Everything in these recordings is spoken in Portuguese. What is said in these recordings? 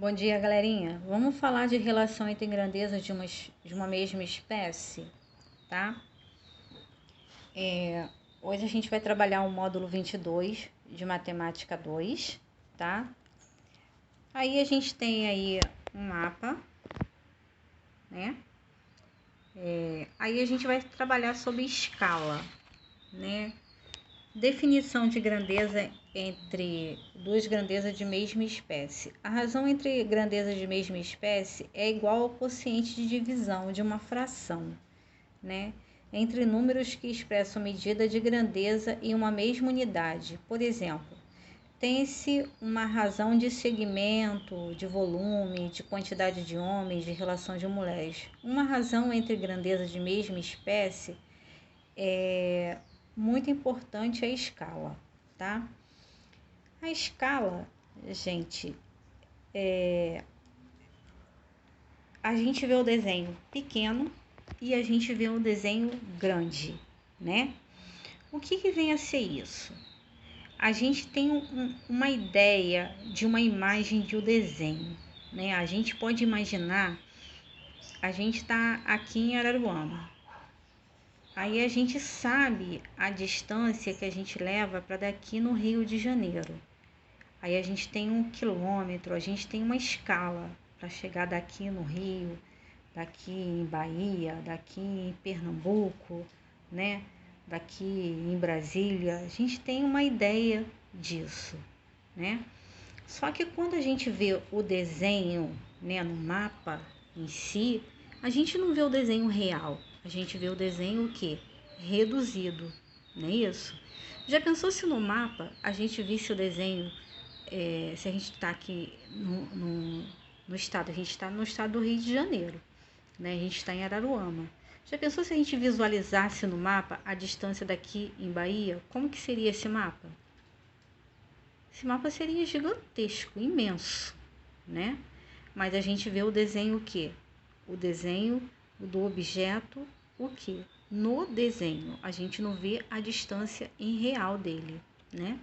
Bom dia, galerinha. Vamos falar de relação entre grandeza de uma mesma espécie, tá? Hoje a gente vai trabalhar o módulo 22 de Matemática 2, tá? Aí a gente tem aí um mapa, né? Aí a gente vai trabalhar sobre escala, né? Definição de grandeza entre duas grandezas de mesma espécie. A razão entre grandezas de mesma espécie é igual ao quociente de divisão de uma fração, né? Entre números que expressam medida de grandeza em uma mesma unidade. Por exemplo, tem-se uma razão de segmento, de volume, de quantidade de homens, de relação de mulheres. Uma razão entre grandezas de mesma espécie é muito importante a escala, tá? A escala, gente, a gente vê o desenho pequeno e a gente vê o desenho grande, né? O que vem a ser isso? A gente tem uma ideia de uma imagem de um desenho, né? A gente pode imaginar, a gente está aqui em Araruama. Aí a gente sabe a distância que a gente leva para daqui no Rio de Janeiro. Aí a gente tem 1 quilômetro, a gente tem uma escala para chegar daqui no Rio, daqui em Bahia, daqui em Pernambuco, né? Daqui em Brasília. A gente tem uma ideia disso, né? Só que quando a gente vê o desenho, né, no mapa em si, a gente não vê o desenho real, a gente vê o desenho o quê? Reduzido, não é isso? Já pensou se no mapa a gente visse o desenho, se a gente está aqui no estado, a gente está no estado do Rio de Janeiro, né? A gente está em Araruama. Já pensou se a gente visualizasse no mapa a distância daqui em Bahia? Como que seria esse mapa? Esse mapa seria gigantesco, imenso, né? Mas a gente vê o desenho o quê? O desenho do objeto, o quê? No desenho. A gente não vê a distância em real dele, né?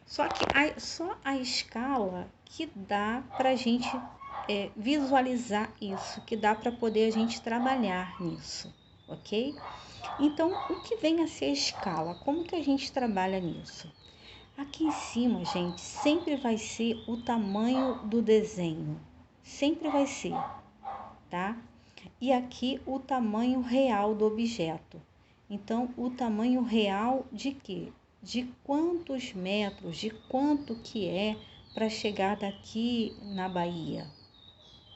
Só que só a escala que dá para a gente visualizar isso, que dá para poder a gente trabalhar nisso, ok? Então, o que vem a ser a escala? Como que a gente trabalha nisso? Aqui em cima, gente, sempre vai ser o tamanho do desenho. Sempre vai ser, tá? E aqui o tamanho real do objeto. Então, o tamanho real de quê? De quantos metros, de quanto que é para chegar daqui na Bahia,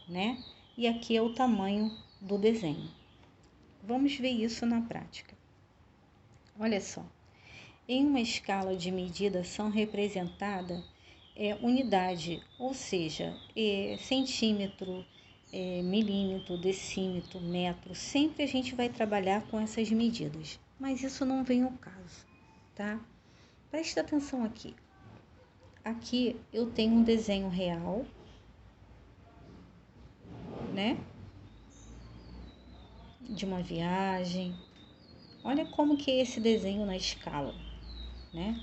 né? E aqui é o tamanho do desenho. Vamos ver isso na prática. Olha só. Em uma escala de medida são representadas unidade, ou seja, centímetro, milímetro, decímetro, metro. Sempre a gente vai trabalhar com essas medidas, mas isso não vem ao caso, tá? Presta atenção aqui. Aqui eu tenho um desenho real, né? De uma viagem. Olha como que é esse desenho na escala, né?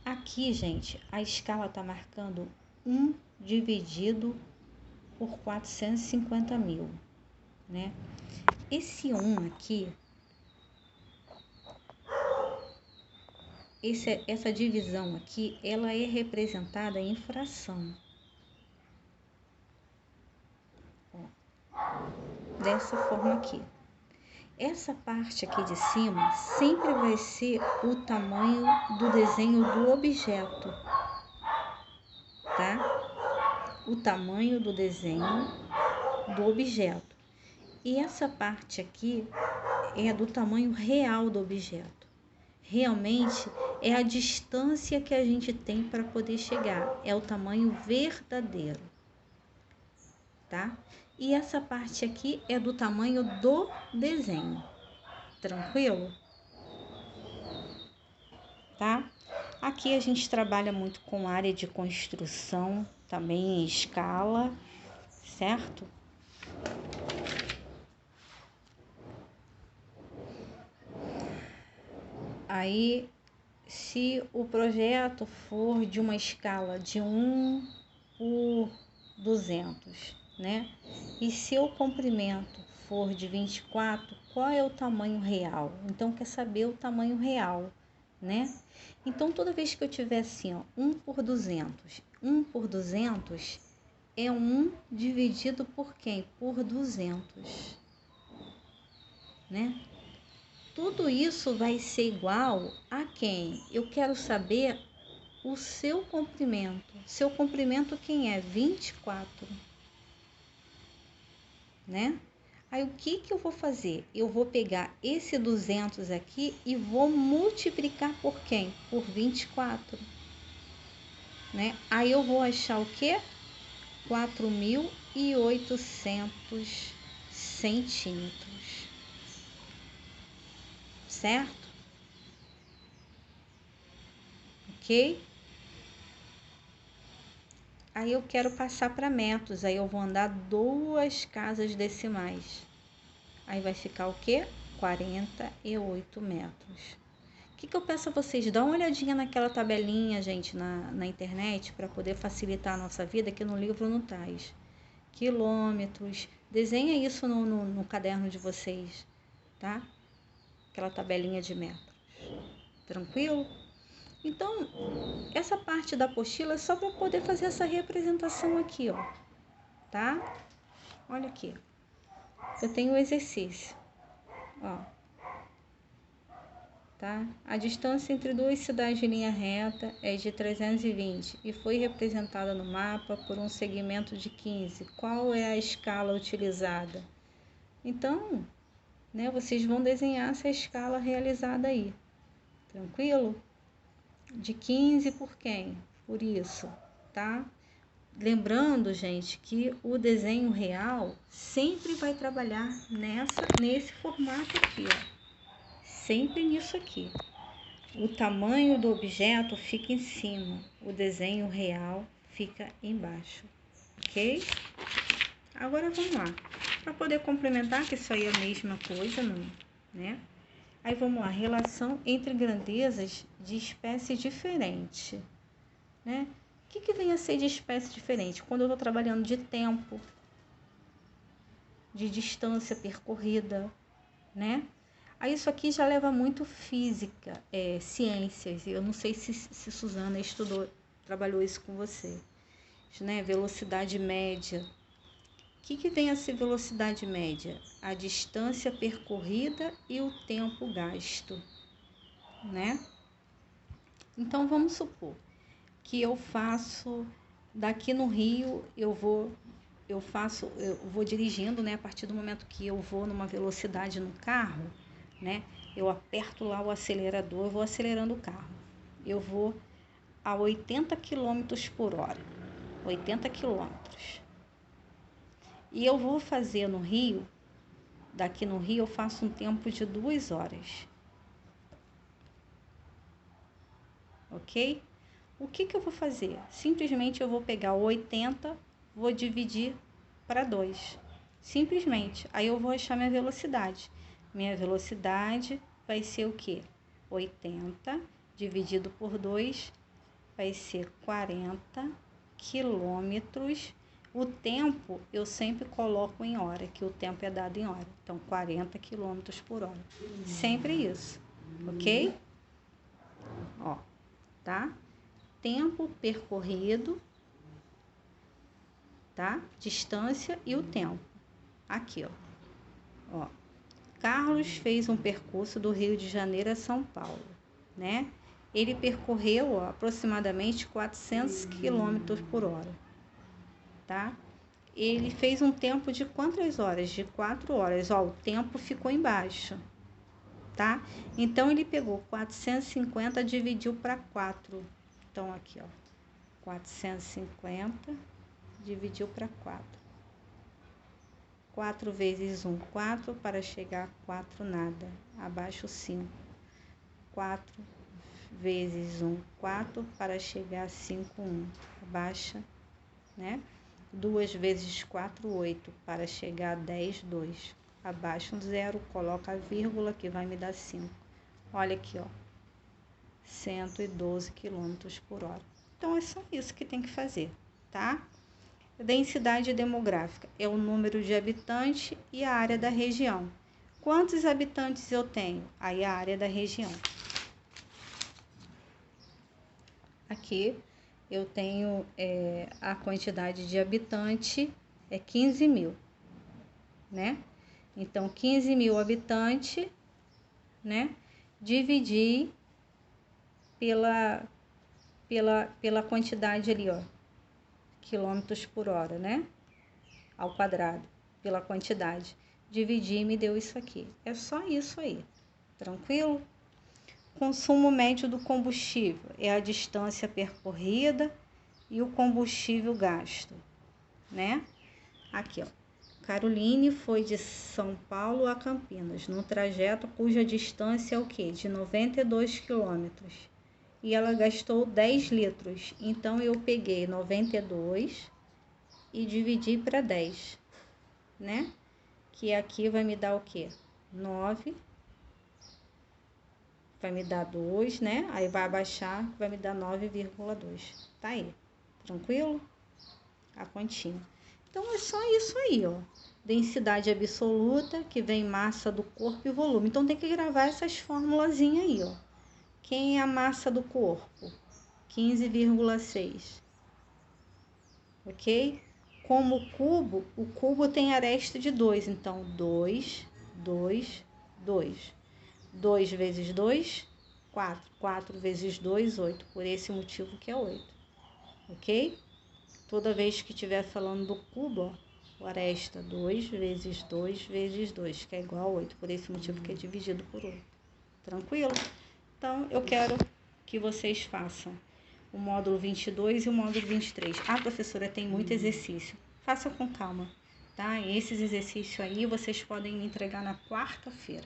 Aqui, gente, a escala está marcando 1 dividido por 450 mil, né? Esse 1 aqui, essa divisão aqui, ela é representada em fração. Ó, dessa forma aqui. Essa parte aqui de cima sempre vai ser o tamanho do desenho do objeto, tá? O tamanho do desenho do objeto. E essa parte aqui é do tamanho real do objeto. Realmente é a distância que a gente tem para poder chegar, é o tamanho verdadeiro, tá? E essa parte aqui é do tamanho do desenho, tranquilo? Tá? Aqui a gente trabalha muito com área de construção, também em escala, certo? Aí, se o projeto for de uma escala de 1 por 200, né? E se o comprimento for de 24, qual é o tamanho real? Então, quer saber o tamanho real, né? Então, toda vez que eu tiver assim, ó, 1 por 200, 1 por 200 é 1 dividido por quem? Por 200, né? Tudo isso vai ser igual a quem? Eu quero saber o seu comprimento. Seu comprimento quem é? 24, né? Aí o que eu vou fazer? Eu vou pegar esse 200 aqui e vou multiplicar por quem? Por 24, né? Aí eu vou achar o quê? 4.800 centímetros, certo? Ok? Aí eu quero passar para metros, aí eu vou andar 2 casas decimais. Aí vai ficar o quê? 48 metros. O que eu peço a vocês? Dá uma olhadinha naquela tabelinha, gente, na internet, para poder facilitar a nossa vida, que no livro não traz. Quilômetros. Desenha isso no caderno de vocês, tá? Aquela tabelinha de metros. Tranquilo? Então, essa parte da apostila é só para poder fazer essa representação aqui, ó. Tá? Olha aqui. Eu tenho o exercício, ó. Tá? A distância entre duas cidades de linha reta é de 320 e foi representada no mapa por um segmento de 15. Qual é a escala utilizada? Então, né, vocês vão desenhar essa escala realizada aí. Tranquilo? De 15 por quem? Por isso, tá? Lembrando, gente, que o desenho real sempre vai trabalhar nesse formato aqui, ó. Sempre nisso aqui. O tamanho do objeto fica em cima, o desenho real fica embaixo, ok? Agora vamos lá. Para poder complementar, que isso aí é a mesma coisa, não, né? Aí vamos lá, relação entre grandezas de espécie diferente, né? O que vem a ser de espécie diferente? Quando eu estou trabalhando de tempo, de distância percorrida, né? Aí isso aqui já leva muito física, ciências. Eu não sei se Suzana trabalhou isso com você, né? Velocidade média. O que vem a ser velocidade média? A distância percorrida e o tempo gasto, né? Então vamos supor que eu faço daqui no Rio, eu vou dirigindo, né? A partir do momento que eu vou numa velocidade no carro, né? Eu aperto lá o acelerador, eu vou acelerando o carro. Eu vou a 80 km por hora. 80 km. E eu vou fazer no Rio, daqui no Rio eu faço um tempo de 2 horas. Ok? O que eu vou fazer? Simplesmente eu vou pegar o 80, vou dividir para 2. Simplesmente. Aí eu vou achar minha velocidade. Minha velocidade vai ser o quê? 80 dividido por 2 vai ser 40 quilômetros. O tempo eu sempre coloco em hora, que o tempo é dado em hora. Então, 40 quilômetros por hora. Sempre isso, ok? Ó, tá? Tempo percorrido, tá? Distância e o tempo. Aqui, ó. Carlos fez um percurso do Rio de Janeiro a São Paulo, né? Ele percorreu aproximadamente 400 km por hora, tá? Ele fez um tempo de quantas horas? De 4 horas. Ó, o tempo ficou embaixo, tá? Então, ele pegou 450, dividiu para 4. Então, aqui, ó. 450, dividiu para 4. 4 vezes 1, 4, para chegar a 4, nada. Abaixo 5. 4 vezes 1, 4, para chegar a 5, 1. Abaixa, né? 2 vezes 4, 8, para chegar a 10, 2. Abaixa um 0, coloca a vírgula, que vai me dar 5. Olha aqui, ó. 112 km por hora. Então, é só isso que tem que fazer, tá? Densidade demográfica é o número de habitantes e a área da região. Quantos habitantes eu tenho? Aí a área da região. Aqui eu tenho a quantidade de habitante é 15 mil, né? Então, 15 mil habitantes, né? Dividir pela quantidade ali, ó, quilômetros por hora, né? Ao quadrado, pela quantidade. Dividir e me deu isso aqui. É só isso aí, tranquilo? Consumo médio do combustível é a distância percorrida e o combustível gasto, né? Aqui, ó. Caroline foi de São Paulo a Campinas, num trajeto cuja distância é o quê? De 92 quilômetros. E ela gastou 10 litros. Então, eu peguei 92 e dividi para 10, né? Que aqui vai me dar o quê? 9. Vai me dar 2, né? Aí vai abaixar, vai me dar 9,2. Tá aí, tranquilo? A continha. Então, é só isso aí, ó. Densidade absoluta, que vem massa do corpo e volume. Então, tem que gravar essas formulazinhas aí, ó. Quem é a massa do corpo? 15,6. Ok? Como o cubo tem aresta de 2. Então, 2, 2, 2. 2 vezes 2, 4. 4 vezes 2, 8. Por esse motivo que é 8. Ok? Toda vez que estiver falando do cubo, ó, o aresta 2 vezes 2 vezes 2, que é igual a 8. Por esse motivo que é dividido por 8. Tranquilo? Então, eu quero que vocês façam o módulo 22 e o módulo 23. Ah, professora, tem muito exercício. Faça com calma, tá? E esses exercícios aí vocês podem me entregar na quarta-feira.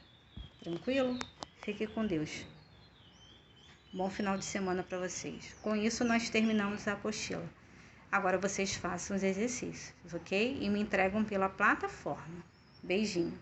Tranquilo? Fique com Deus. Bom final de semana para vocês. Com isso, nós terminamos a apostila. Agora vocês façam os exercícios, ok? E me entregam pela plataforma. Beijinho.